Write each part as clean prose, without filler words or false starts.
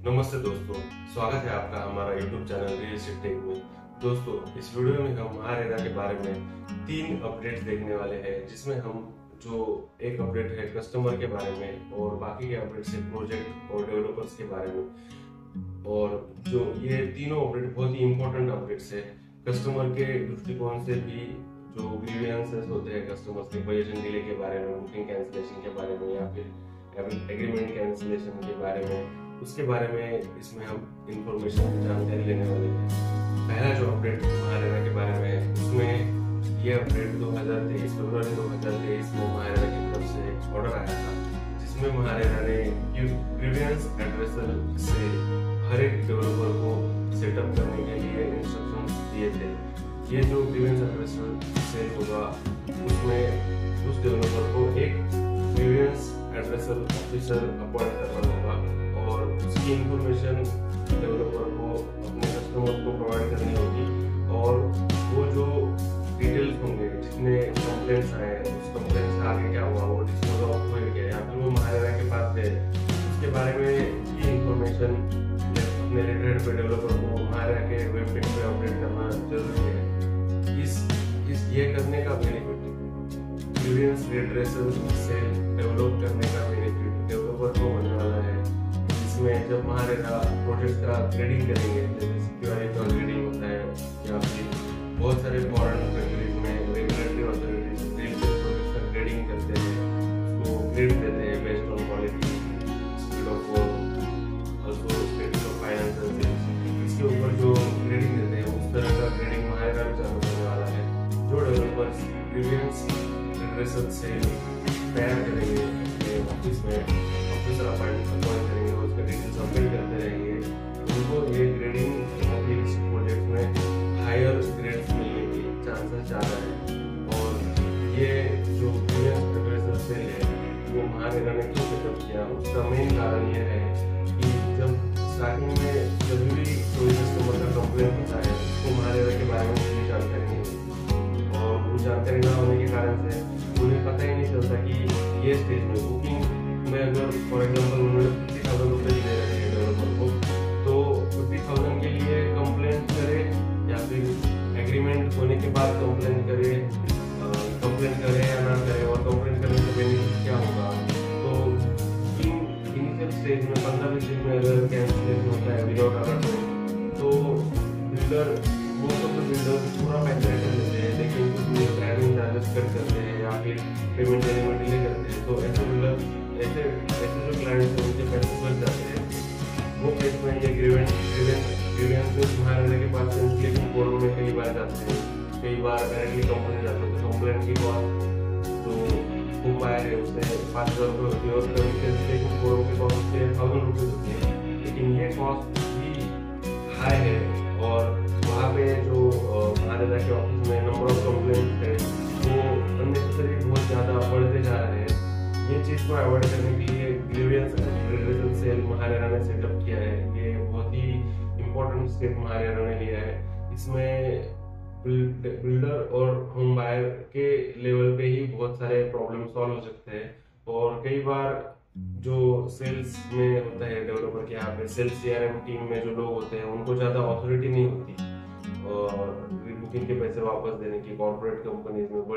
नमस्ते दोस्तों, स्वागत है आपका हमारा YouTube channel real estate tech में। दोस्तों, इस वीडियो में हम महारेरा के बारे में 3 अपडेट्स देखने वाले हैं, जिसमें हम जो एक अपडेट है कस्टमर के बारे में और बाकी के अपडेट्स है प्रोजेक्ट और डेवलपर्स के बारे में। और जो ये तीनों अपडेट बहुत ही इंपॉर्टेंट अपडेट्स है कस्टमर के दृष्टिकोण से भी। जो ग्रीवियंसेस होते हैं कस्टमर्स के पोजीशन डिले के बारे में, बुकिंग कैंसिलेशन के बारे में या फिर एग्रीमेंट कैंसिलेशन के बारे में, उसके बारे में इसमें हम इंफॉर्मेशन जानकारी लेने वाले हैं। पहला जो अपडेट महारेरा के बारे में है, उसमें यह अपडेट 2023 फरवरी 2023 में महारेरा की तरफ से एक ऑर्डर आया था, जिसमें महारेरा ने ग्रीवियंस एड्रेसर से हर एक डेवलपर को सेटअप करने के लिए इंस्ट्रक्शंस दिए थे। ये जो ग्रीवियंस एड्रेसर सेल होगा, उसमें उस डेवलपर को एक ग्रीवियंस एड्रेसर ऑफिसर अपॉइंट करना होगा और उसकी इंफॉर्मेशन डेवलपर को अपने कस्टमर को प्रोवाइड करनी होगी। और वो जो डिटेल्स होंगे, जितने कंप्लेंट्स आए, उस कंप्लेंट से आगे क्या हुआ, वो डिस्पोज ऑफ हो गया या फिर वो महारेरा के पास गए, उसके बारे में की इंफॉर्मेशन अपने रिलेटेड पे डेवलपर को महारेरा के वेब पेज पे अपडेट करना जरूरी है। ये करने का बेनिफिट, ग्रीवियंस एड्रेसर सेल डेवलप करने का बेनिफिट डेवलपर को होने वाला है। इसमें जब महारेरा प्रोजेक्ट का ग्रेडिंग करेंगे, जैसे सिक्योरिटी का ग्रेडिंग होता है या फिर बहुत सारे फॉरेन कंट्रीज में रेगुलेटरी अथॉरिटीज प्रोजेक्ट का ग्रेडिंग करते हैं, उसको ग्रेड देते हैं based on quality, speed of work, also status of financial. इसके ऊपर जो ग्रेडिंग देते हैं, उस तरह का ग्रेडिंग महारेरा में चालू होने वाला है। जो डेवलपर्स ग्रीवियंस एड्रेसर सेल तैयार करेंगे अपने ऑफिस में, ऑफिसर अपॉइंट करेंगे और उसका डिटेल सबमिट करते रहेंगे, उनको ये ग्रेडिंग इस प्रोजेक्ट में हायर ग्रेड्स मिलने के चांसेस ज़्यादा है। और ये जो ग्रीवियंस एड्रेसर सेल है, वो महारेरा ने क्यों सेटअप किया, उसका मेन कारण ये है कि जब स्टार्टिंग में जब भी कोई कस्टमर का कंप्लेंट होता है, उसको महारेरा के बारे में पूरी जानकारी नहीं होती और वो जानकारी ना होने के कारण से उन्हें पता ही नहीं चलता कि ये स्टेज में बुकिंग में अगर फॉर एग्जाम्पल उन्होंने 50,000 रुपये दे रहे हैं डेवलपर को, तो 50,000 के लिए कंप्लेंट करे या फिर एग्रीमेंट होने के बाद कंप्लेंट करे या ना करे, और कंप्लेंट करने से बेनिफिट क्या होगा। तो इनिशियल स्टेज में 15-20 दिन में अगर कैंसिलेशन होता है विदाउट अलर्ट, तो builder most of the builder पूरा पैसा रिटर्न देते हैं, लेकिन कुछ एडमिन चार्जेस कट करते हैं या फिर पेमेंट देने में डिले करते हैं। तो ऐसे बिल्डर ऐसे जो क्लाइंट्स हैं, उनके पैसे बच जाते हैं। वो केस में ये ग्रीवियंस महारेरा के पास कैंसिलेशन कोर्ट में कई बार जाते हैं, कई बार डायरेक्टली कंप्लेंट जाते हैं। तो कंप्लेंट की कॉस्ट जो उपाय है उससे 5,000 रुपये होती है और कभी कैंसिलेशन कोर्ट की कॉस्ट उससे 1,000 रुपये होती है, लेकिन ये कॉस्ट भी हाई है। और वहाँ पे जो महारेरा के ऑफिस में नंबर ऑफ कंप्लेंट है, वो अननेसेसरी बहुत ज़्यादा बढ़ते जा रहे हैं। ये चीज़ को अवॉइड करने के लिए ग्रीवियंस एड्रेसर सेल महारेरा ने सेटअप किया है। ये बहुत ही इम्पोर्टेंट स्टेप महारेरा ने लिया है। इसमें बिल्डर और होम बायर के लेवल पे ही बहुत सारे प्रॉब्लम सॉल्व हो सकते हैं। और कई बार जो सेल्स में होता है डेवलपर के यहाँ पे, सेल्स सीआरएम टीम में जो लोग होते हैं, उनको ज़्यादा अथॉरिटी नहीं होती और बुकिंग के पैसे वापस देने की। कॉर्पोरेट कंपनीज में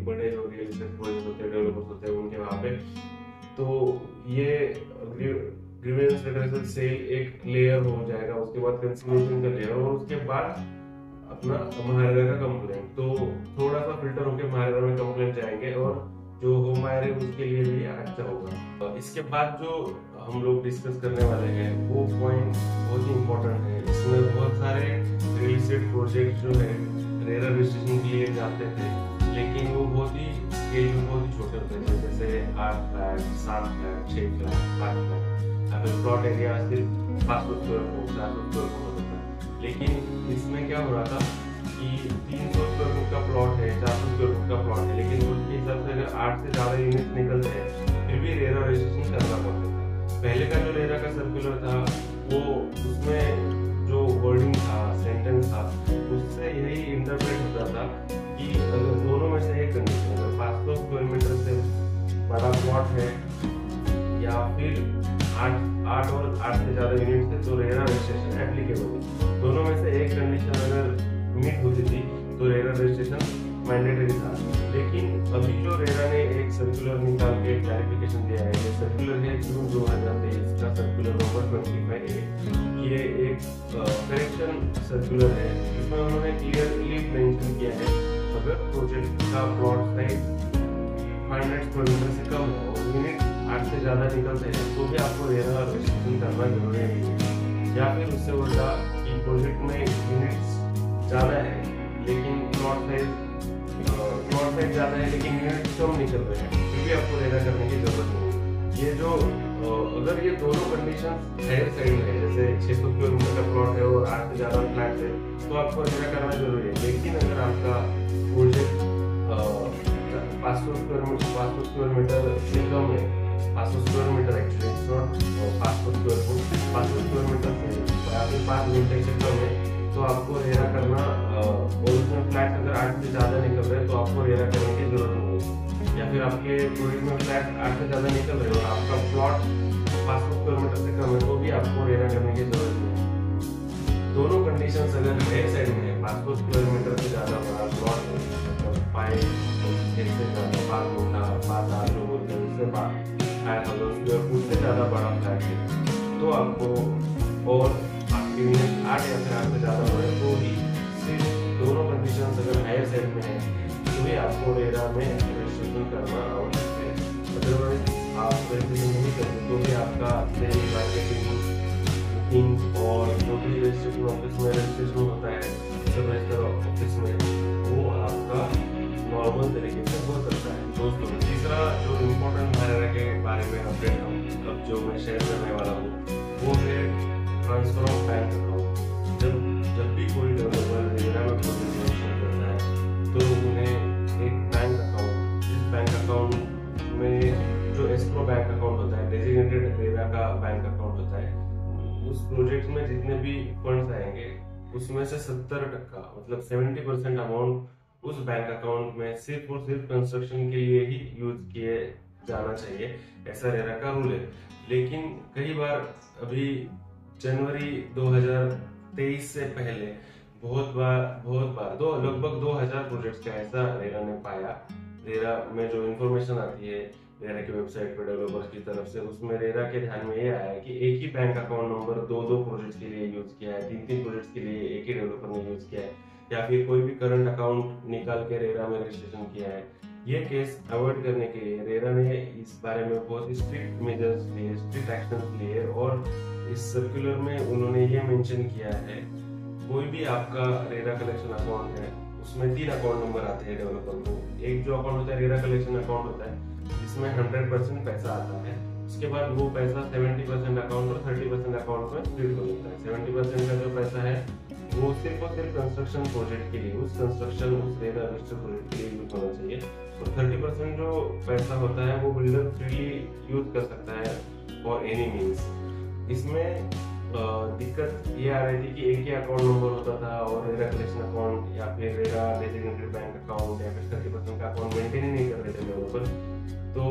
बड़े जो रियल एस्टेट प्रोजेक्ट होते हैं, डेवलपर्स होते हैं, उनके वहाँ पे तो ये ग्रीवियंस एड्रेसर सेल एक लेयर हो जाएगा, उसके बाद कंसिडरेशन का लेयर, और उसके बाद अपना महारेरा का कंप्लेंट। तो थोड़ा सा फिल्टर होकर महारेरा में कंप्लेंट जाएंगे और जो होम बायर है उसके लिए भी अच्छा होगा। इसके बाद जो हम लोग डिस्कस करने वाले हैं, वो पॉइंट बहुत ही इम्पोर्टेंट है। इसमें बहुत सारे रियल एस्टेट प्रोजेक्ट जो है रेरा रजिस्ट्रेशन के लिए जाते थे, लेकिन वो बहुत ही स्केल में बहुत ही छोटे होते थे, जैसे 8 फ्लैट, 7 फ्लैट, 6 फ्लैट, 5 फ्लैट, या फिर प्लॉट एरिया सिर्फ 500 स्क्वायर फुट, 400 स्क्वायर फुट होता था। लेकिन इसमें क्या हो रहा था कि 300 स्क्वायर फुट का प्लॉट है, 400 स्क्वायर फुट का प्लॉट है, लेकिन उसके हिसाब से अगर 8 से ज़्यादा यूनिट निकलते हैं, फिर भी रेरा रजिस्ट्रेशन करना पड़ता था। पहले का जो रेरा का सर्कुलर था, वो उसमें जो वर्डिंग था, सेंटेंस था, उससे यही इंटरप्रेट होता था कि अगर दोनों में से एक कंडीशन, अगर 500 स्क्वायर मीटर से बड़ा प्लॉट है या फिर 8 और 8 से ज्यादा यूनिट थे तो रेरा रजिस्ट्रेशन एप्लीकेबल है। दोनों में से एक कंडीशन अगर मीट होती थी तो रेरा रजिस्ट्रेशन मैंडेटरी था। लेकिन अभी जो रेरा ने एक सर्कुलर निकाल के क्लैरिफिकेशन दिया है, ये सर्कुलर है जून 2023 का सर्कुलर नंबर 25 ये एक करेक्शन सर्कुलर है। इसमें उन्होंने क्लियरली मेंशन किया है अगर प्रोजेक्ट का प्लॉट साइज 500 स्क्वायर मीटर से कम है और यूनिट 8 से ज्यादा निकलते हैं तो भी आपको रेरा रजिस्ट्रेशन करना जरूरी है। या फिर उससे उल्टा कि प्रोजेक्ट में यूनिट्स ज्यादा है लेकिन प्लॉट साइज ज्यादा है लेकिन यूनिट कम निकल रहे हैं फिर भी आपको रेरा करने की जरूरत नहीं। ये जो अगर ये दोनों कंडीशन हायर साइड में है, जैसे 600 स्क्वायर मीटर का प्लॉट है और 8 से ज्यादा फ्लैट है तो आपको रेरा करना जरूरी है। लेकिन अगर आपका प्रोजेक्ट 500 स्क्वायर मीटर से कम है, 500 square metre actually it's not 500 square foot, 500 square metre से या फिर 5 मीटर से कम है तो आपको रेरा करना और उसमें फ्लैट अगर 8 से ज्यादा निकल रहे हैं तो आपको रेरा करने की जरूरत नहीं है। या फिर आपके प्रोजेक्ट में फ्लैट 8 से ज्यादा निकल रहे और आपका प्लॉट 500 स्क्वायर मीटर से कम है तो भी आपको रेरा करने की जरूरत नहीं है। दोनों कंडीशंस अगर हायर साइड में है, 500 स्क्वायर मीटर से ज्यादा बड़ा प्लॉट है, मतलब 5 से ज्यादा 5 मोटा 5 आलू बोलते हैं उससे 5000 स्क्वायर फुट से ज्यादा बड़ा फ्लैट है तो आपको और आपके यूनिट 8 या फिर 8 से ज्यादा बड़े तो ही सिर्फ दोनों कंडीशंस अगर हायर साइड में है तो भी आपको रेरा में रजिस्ट्रेशन करना आवश्यक है। अदरवाइज आप रजिस्ट्रेशन नहीं करते तो भी आपका सेल मार्केटिंग बुकिंग और जो भी रजिस्ट्रेशन ऑफिस में रजिस्ट्रेशन होता है सब रजिस्टर ऑफिस में वो आपका नॉर्मल तरीके से हो सकता है। दोस्तों तीसरा जो इम्पोर्टेंट रेरा के बारे में अपडेट अब जो मैं शेयर करने वाला हूँ वो है ट्रांसफर ऑफ बैंक अकाउंट। जब भी कोई डेवलपर रेरा में प्रोजेक्ट रजिस्टर करता है तो उन्हें एक बैंक अकाउंट, इस बैंक अकाउंट में जो एस्क्रो बैंक अकाउंट होता है, डेजिग्नेटेड रेरा का बैंक अकाउंट होता है, उस प्रोजेक्ट में जितने भी फंड्स आएंगे उसमें से 70% मतलब 70% अमाउंट उस बैंक अकाउंट में सिर्फ और सिर्फ कंस्ट्रक्शन के लिए ही यूज किए जाना चाहिए, ऐसा रेरा का रूल है। लेकिन कई बार अभी जनवरी 2023 से पहले बहुत बार लगभग 2000 प्रोजेक्ट्स का ऐसा रेरा ने पाया। रेरा में जो इन्फॉर्मेशन आती है रेरा की वेबसाइट पर डेवलपर्स की तरफ से, उसमें रेरा के ध्यान में ये आया है कि एक ही बैंक अकाउंट नंबर दो प्रोजेक्ट्स के लिए यूज किया है, 3 प्रोजेक्ट्स के लिए एक ही डेवलपर ने यूज किया है, या फिर कोई भी करंट अकाउंट निकाल के रेरा में रजिस्ट्रेशन किया है। ये केस अवॉइड करने के लिए रेरा ने इस बारे में बहुत स्ट्रिक्ट मेजर्स लिए, स्ट्रिक्ट एक्शन लिए और इस सर्कुलर में उन्होंने ये मेंशन किया है कोई भी आपका रेरा कलेक्शन अकाउंट है उसमें 3 अकाउंट नंबर आते हैं डेवलपर को। एक जो अकाउंट होता है रेरा कलेक्शन अकाउंट होता है जिसमें 100% पैसा आता है, उसके बाद वो पैसा 70% अकाउंट और 30% अकाउंट में स्प्लिट हो जाता है। 70% का जो पैसा है वो सिर्फ और सिर्फ कंस्ट्रक्शन प्रोजेक्ट के लिए, उस रेरा रजिस्टर प्रोजेक्ट के लिए यूज होना चाहिए और 30% जो पैसा होता है वो बिल्डर फ्रीली यूज कर सकता है फॉर एनी मीन्स। इसमें दिक्कत ये आ रही थी कि एक ही अकाउंट नंबर होता था और रेरा कलेक्शन अकाउंट या फिर रेरा डेजिग्नेटेड बैंक अकाउंट या फिर 30% का अकाउंट मेंटेन ही नहीं कर रहे थे डेवलपर। तो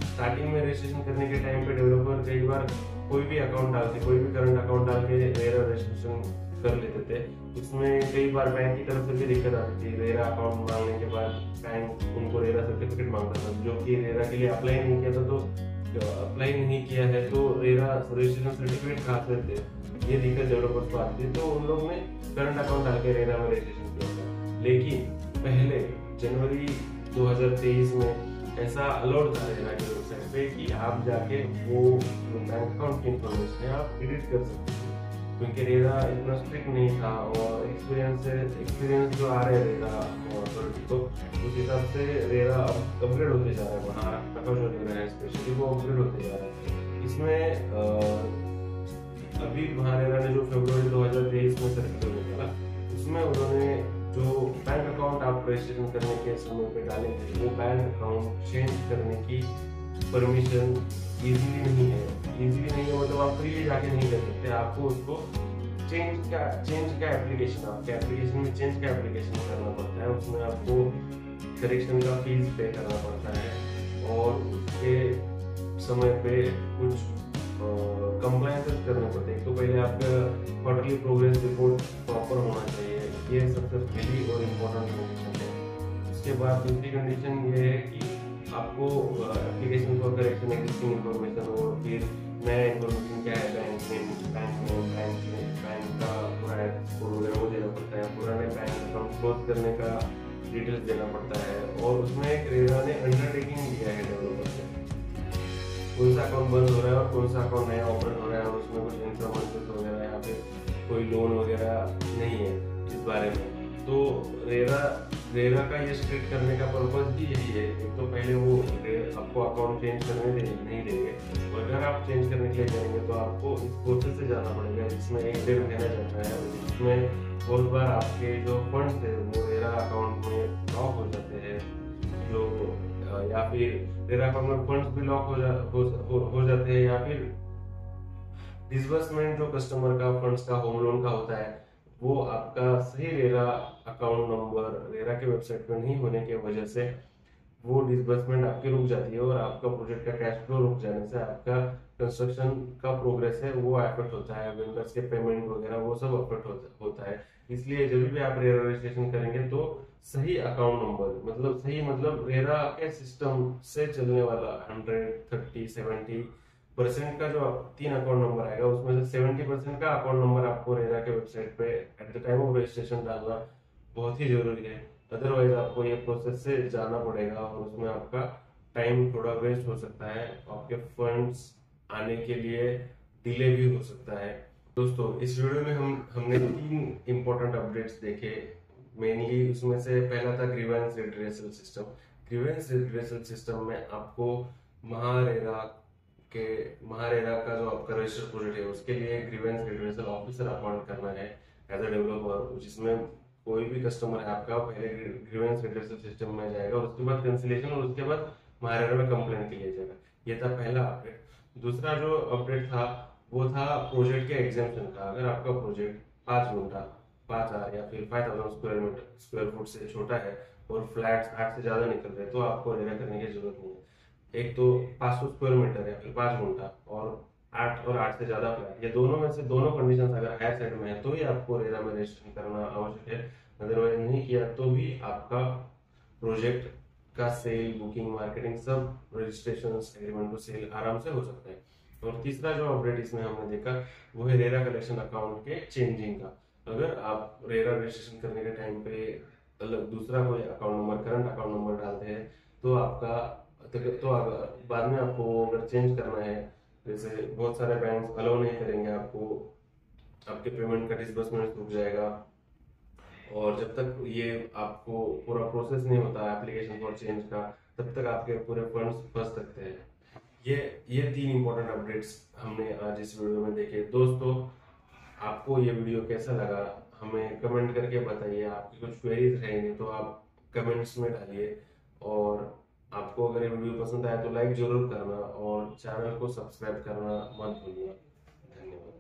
स्टार्टिंग में रजिस्ट्रेशन करने के टाइम पे डेवलपर कई बार कोई भी अकाउंट डाल के, कोई भी करंट अकाउंट डाल के रेरा रजिस्ट्रेशन कर लेते थे। इसमें कई बार बैंक की तरफ से भी दिक्कत आती थी। रेरा अकाउंट मांगने के बाद बैंक उनको रेरा सर्टिफिकेट मांगता था, जो कि रेरा के लिए अप्लाई नहीं किया था, तो अप्लाई नहीं किया है तो रेरा रजिस्ट्रेशन सर्टिफिकेट कहाँ से दे, ये दिक्कत डेवलपर्स को आती है। तो उन लोग ने करंट अकाउंट डाल के रेरा में रजिस्ट्रेशन किया था। लेकिन पहले जनवरी 2023 में ऐसा अलाउड था रेरा की वेबसाइट पे कि आप जाके वो बैंक अकाउंट की इंफॉर्मेशन है आप एडिट कर सकते थे, क्योंकि रेरा इतना स्ट्रिक्ट नहीं था और एक्सपीरियंस जो आ रहे रेरा अथॉरिटी को उस हिसाब से रेरा अपग्रेड होते जा रहा है। महाराष्ट्र का जो रेरा है स्पेशली वो अपग्रेड होते जा रहा है। इसमें अभी रेरा ने जो फरवरी 2023 में सर्कुलर निकाला उसमें उन्होंने जो बैंक अकाउंट आप रजिस्ट्रेशन करने के समय पे डाले थे वो बैंक अकाउंट चेंज करने की परमिशन इजीली नहीं है मतलब आप फ्रीली जाके नहीं कर सकते। आपको उसको चेंज का एप्लीकेशन, आपके एप्लीकेशन में चेंज का एप्लीकेशन करना पड़ता है, उसमें आपको करेक्शन का फीस पे करना पड़ता है और उसके समय पे कुछ कंप्लायंसेस करने पड़ते हैं। तो पहले आपका क्वार्टरली प्रोग्रेस रिपोर्ट प्रॉपर होना चाहिए, ये सबसे पहली और इम्पोर्टेंट कंडीशन है। उसके बाद दूसरी कंडीशन ये है कि आपको एप्लीकेशन को अगर एग्जिस्टिंग इन्फॉर्मेशन हो, फिर नया इन्फॉर्मेशन क्या है, बैंक का पूरा कोड वगैरह वो देना पड़ता है, पुराने बैंक अकाउंट क्लोज करने का डिटेल्स देना पड़ता है। और उसमें एक रेरा ने अंडरटेकिंग दिया है डेवलपर से, कौन सा अकाउंट बंद हो रहा है और कौन सा अकाउंट नया ओपन हो रहा है, और उसमें कुछ इन्फॉर्मेशन वगैरह या फिर कोई लोन वगैरह नहीं है इस बारे में। तो रेरा का ये स्ट्रिक्ट करने का पर्पज भी यही है। एक तो पहले वो आपको अकाउंट चेंज करने नहीं देंगे, और अगर आप चेंज करने के लिए जाएंगे तो आपको इस प्रोसेस से जाना पड़ेगा, जिसमें 1-1.5 महीना जाता है। जिसमें बहुत बार आपके जो फंड्स है वो रेरा अकाउंट में लॉक हो जाते हैं, जो या फिर रेरा अकाउंट में फंड्स भी लॉक हो जाते हैं, या फिर डिसबर्समेंट जो कस्टमर का फंड्स का होम लोन का होता है वो आपका सही रेरा अकाउंट नंबर रेरा के वेबसाइट पर नहीं होने की वजह से वो डिसबर्समेंट आपकी रुक जाती है, और आपका प्रोजेक्ट का कैश फ्लो रुक जाने से आपका कंस्ट्रक्शन का प्रोग्रेस है वो अफेक्ट होता है, वेंडर्स के पेमेंट वगैरह वो सब अफेक्ट होता है। इसलिए जब भी आप रेरा रजिस्ट्रेशन करेंगे तो सही अकाउंट नंबर, मतलब सही मतलब रेरा के सिस्टम से चलने वाला 130-70% का जो 3 अकाउंट नंबर आएगा उसमें से 70% का अकाउंट नंबर आपको रेरा के वेबसाइट पे at the time of registration डालना बहुत ही जरूरी है। अदरवाइज आपको ये प्रोसेस से जाना पड़ेगा और उसमें आपका टाइम थोड़ा वेस्ट हो सकता है, आपके फंड्स आने के लिए डिले भी हो सकता है। दोस्तों इस वीडियो में हमने 3 इम्पोर्टेंट अपडेट्स देखे। मेनली उसमें से पहला था grievance redressal system. Grievance redressal system में आपको महारेरा का जो आपका रजिस्टर्ड प्रोजेक्ट है उसके लिए ग्रीवेंस रिड्रेसल ऑफिसर अपॉइंट करना है एज अ डेवलपर, जिसमें कोई भी कस्टमर है आपका पहले ग्रीवेंस रिड्रेसल सिस्टम में जाएगा, उसके बाद कैंसिलेशन, और उसके बाद महारेरा में कंप्लेंट के लिए जाएगा। ये था पहला अपडेट। दूसरा जो अपडेट था वो था प्रोजेक्ट के एग्जाम्पशन का। अगर आपका प्रोजेक्ट 5 गुंठा 5,000 या फिर 5,000 स्क्वायर फुट से छोटा है और फ्लैट्स 8 से ज्यादा निकल रहे हैं तो आपको रेरा करने की जरूरत नहीं है। एक तो 500 स्क्वायर मीटर या फिर 5 गुंठा और 8 से ज्यादा फ्लैट, ये दोनों में से दोनों कंडीशन अगर हायर साइड में है तो ही आपको रेरा में रजिस्ट्रेशन करना आवश्यक है। अदरवाइज नहीं किया तो भी आपका प्रोजेक्ट का सेल, बुकिंग, मार्केटिंग सब रजिस्ट्रेशन एग्रीमेंट टू सेल आराम से हो सकता है। और तीसरा जो अपडेट इसमें हमने देखा वो है रेरा कलेक्शन अकाउंट के चेंजिंग का। अगर आप रेरा रजिस्ट्रेशन करने के टाइम पे अलग दूसरा कोई account number, current account number डालते हैं तो आपका तो बाद में आपको अगर चेंज करना है, जैसे बहुत सारे बैंक अलाउ नहीं करेंगे आपको, आपके पेमेंट का डिसबर्समेंट रुक जाएगा, और जब तक ये आपको पूरा प्रोसेस नहीं होता एप्लीकेशन फॉर चेंज का तब तक आपके पूरे फंड्स फंस सकते हैं। ये 3 इंपॉर्टेंट अपडेट्स हमने आज इस वीडियो में देखे। दोस्तों आपको ये वीडियो कैसा लगा हमें कमेंट करके बताइए। आपकी कुछ क्वेरीज रहेंगे तो आप कमेंट्स में डालिए, और आपको अगर ये वीडियो पसंद आया तो लाइक जरूर करना और चैनल को सब्सक्राइब करना मत भूलिए। धन्यवाद।